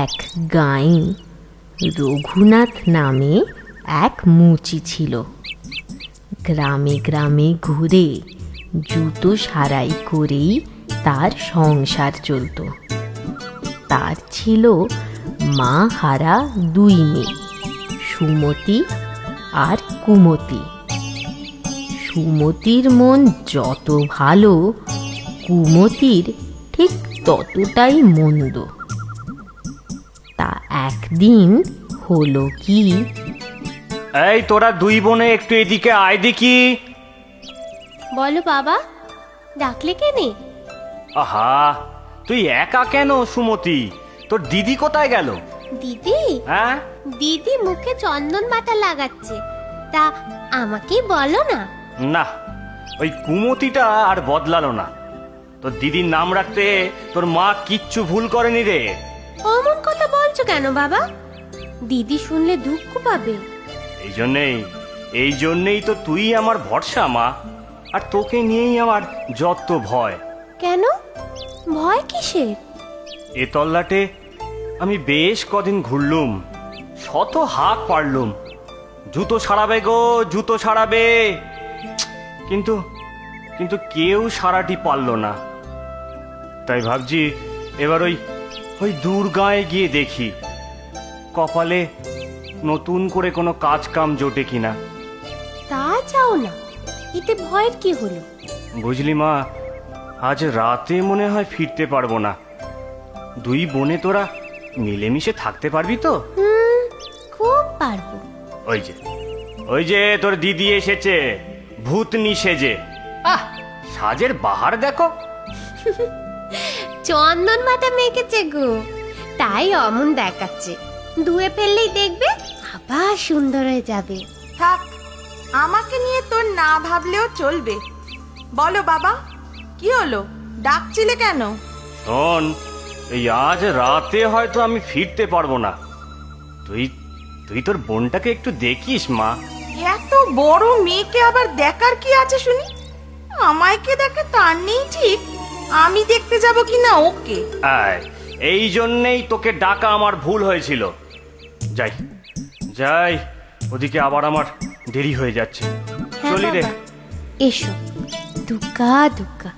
এক গাঁয়ে রঘুনাথ নামে এক মুচি ছিল। গ্রামে গ্রামে ঘুরে জুতো সারাই করেই তার সংসার চলত। তার ছিল মা হারা দুই মেয়ে, সুমতি আর কুমতি। সুমতির মন যত ভালো, কুমতির ঠিক ততটাই মন্দ। তা একদিন হলো কি, এই তোরা দুই বোনে একটু এদিকে আয় দেখি। বলো বাবা, ডাকলে কেনে? আহা, তুই একা কেন সুমতি? তোর দিদি কোথায় গেল? দিদি? হ্যাঁ, দিদি মুখে চন্দন বাটা লাগাচ্ছে, তা আমাকে বলো না। না, ওই কুমতিটা আর বদলালো না। তোর দিদির নাম রাখতে তোর মা কিচ্ছু ভুল করেনি রে। অমন কথা বলছো কেন বাবা? দিদি শুনলে দুঃখ পাবে। এই জন্যেই তো তুই আমার ভরসা মা, আর তোকে নিয়েই আমার যত ভয়। কেন? ভয় কিসের? এ তল্লাটে আমি বেশ কদিন ঘুরলুম, শত হাঁক পারলুম, জুতো ছাড়াবে গো, জুতো ছাড়াবে, কিন্তু কিন্তু কেউ সারাটি পারল না। তাই ভাবছি এবার ওই দূর গাঁয়ে গিয়ে দেখি, কপালে নতুন করে কোনো কাজ কাম জোটে কিনা। তা চাও না, এতে ভয়ের কি হলো? বুঝলি মা, আজ রাতে মনে হয় ফিরতে পারবো না। দুই বোনে তোরা মিলেমিশে থাকতে পারবি তো? খুব পারবো। ওই যে তোর দিদি এসেছে, ভূতনি সেজে। আহ, সাজের বাহার দেখো। চন্দন বাটা মেখেছে গো, তাই অমন দেখাচ্ছে। ধুয়ে ফেললেই দেখবে আবার সুন্দর হয়ে যাবে। থাক, আমাকে নিয়ে তোর না ভাবলেও চলবে। বলো বাবা, কি হলো? ডাকছিলে কেন? শোন, এই আজ রাতে হয়তো আমি ফিরতে পারবো না। তুই তোর বোনটাকে একটু দেখিস মা। এত বড় মেয়েকে আবার দেখার কি আছে শুনি? আমায়কে দেখে তার নেই ঠিক, আমি দেখতে যাব কিনা ওকে। এই জন্যেই তোকে ডাকা আমার ভুল হয়েছিল। যাই যাই, ওদিকে আবার আমার দেরি হয়ে যাচ্ছে। হ্যাঁ চলি রে। বাবা, এসো। দুগ্গা দুগ্গা।